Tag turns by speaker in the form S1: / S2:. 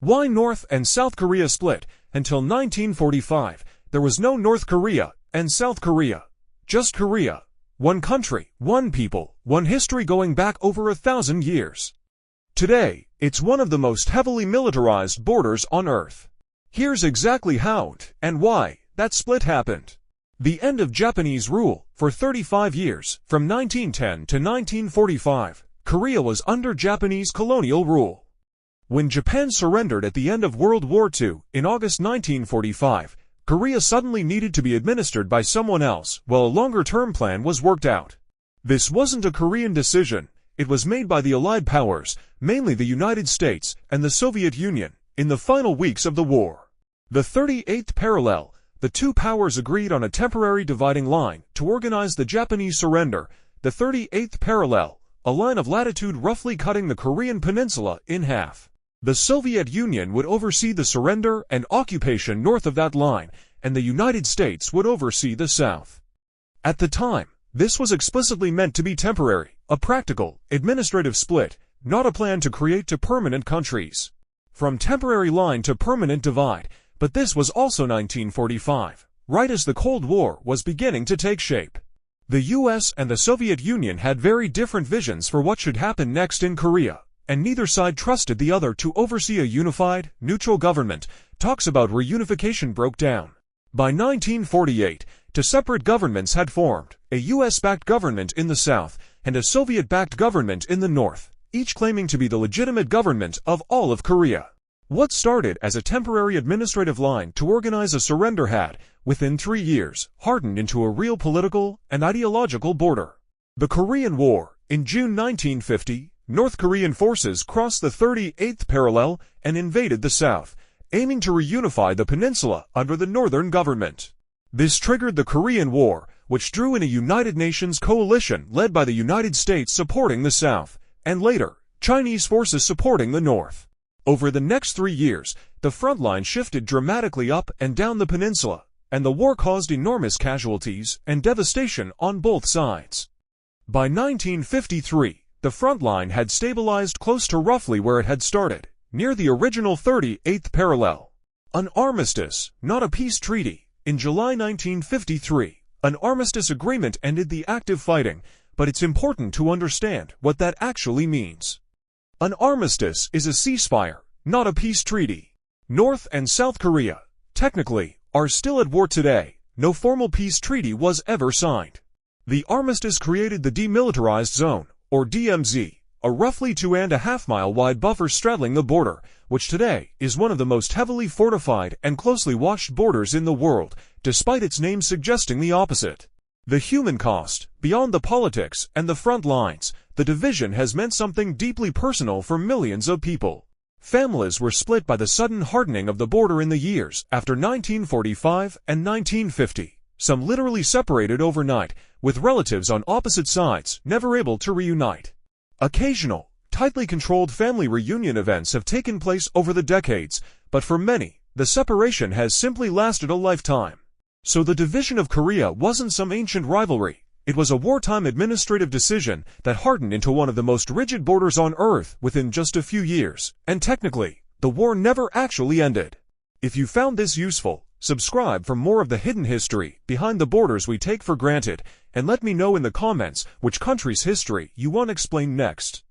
S1: Why North and South Korea split? Until 1945, there was no North Korea and South Korea. Just Korea. One country, one people, one history going back over 1,000 years. Today, it's one of the most heavily militarized borders on Earth. Here's exactly how and why that split happened. The end of Japanese rule. For 35 years, from 1910 to 1945, Korea was under Japanese colonial rule. When Japan surrendered at the end of World War II, in August 1945, Korea suddenly needed to be administered by someone else while a longer-term plan was worked out. This wasn't a Korean decision. It was made by the Allied powers, mainly the United States and the Soviet Union, in the final weeks of the war. The 38th parallel, the two powers agreed on a temporary dividing line to organize the Japanese surrender. The 38th parallel, a line of latitude roughly cutting the Korean peninsula in half. The Soviet Union would oversee the surrender and occupation north of that line, and the United States would oversee the south. At the time, this was explicitly meant to be temporary, a practical, administrative split, not a plan to create two permanent countries. From temporary line to permanent divide, but this was also 1945, right as the Cold War was beginning to take shape. The US and the Soviet Union had very different visions for what should happen next in Korea, and neither side trusted the other to oversee a unified, neutral government. Talks about reunification broke down. By 1948, two separate governments had formed, a US-backed government in the south and a Soviet-backed government in the north, each claiming to be the legitimate government of all of Korea. What started as a temporary administrative line to organize a surrender had, within 3 years, hardened into a real political and ideological border. The Korean War. In June 1950, North Korean forces crossed the 38th parallel and invaded the south, aiming to reunify the peninsula under the northern government. This triggered the Korean War, which drew in a United Nations coalition led by the United States supporting the south, and later, Chinese forces supporting the north. Over the next 3 years, the front line shifted dramatically up and down the peninsula, and the war caused enormous casualties and devastation on both sides. By 1953, the front line had stabilized close to roughly where it had started, near the original 38th parallel. An armistice, not a peace treaty. In July 1953, an armistice agreement ended the active fighting, but it's important to understand what that actually means. An armistice is a ceasefire, not a peace treaty. North and South Korea, technically, are still at war today. No formal peace treaty was ever signed. The armistice created the demilitarized zone, or DMZ, a roughly 2.5-mile wide buffer straddling the border, which today is one of the most heavily fortified and closely watched borders in the world, despite its name suggesting the opposite. The human cost, beyond the politics and the front lines, the division has meant something deeply personal for millions of people. Families were split by the sudden hardening of the border in the years after 1945 and 1950, some literally separated overnight, with relatives on opposite sides never able to reunite. Occasional, tightly controlled family reunion events have taken place over the decades, but for many, the separation has simply lasted a lifetime. So the division of Korea wasn't some ancient rivalry. It was a wartime administrative decision that hardened into one of the most rigid borders on Earth within just a few years, and technically, the war never actually ended. If you found this useful, subscribe for more of the hidden history behind the borders we take for granted, and let me know in the comments which country's history you want explained next.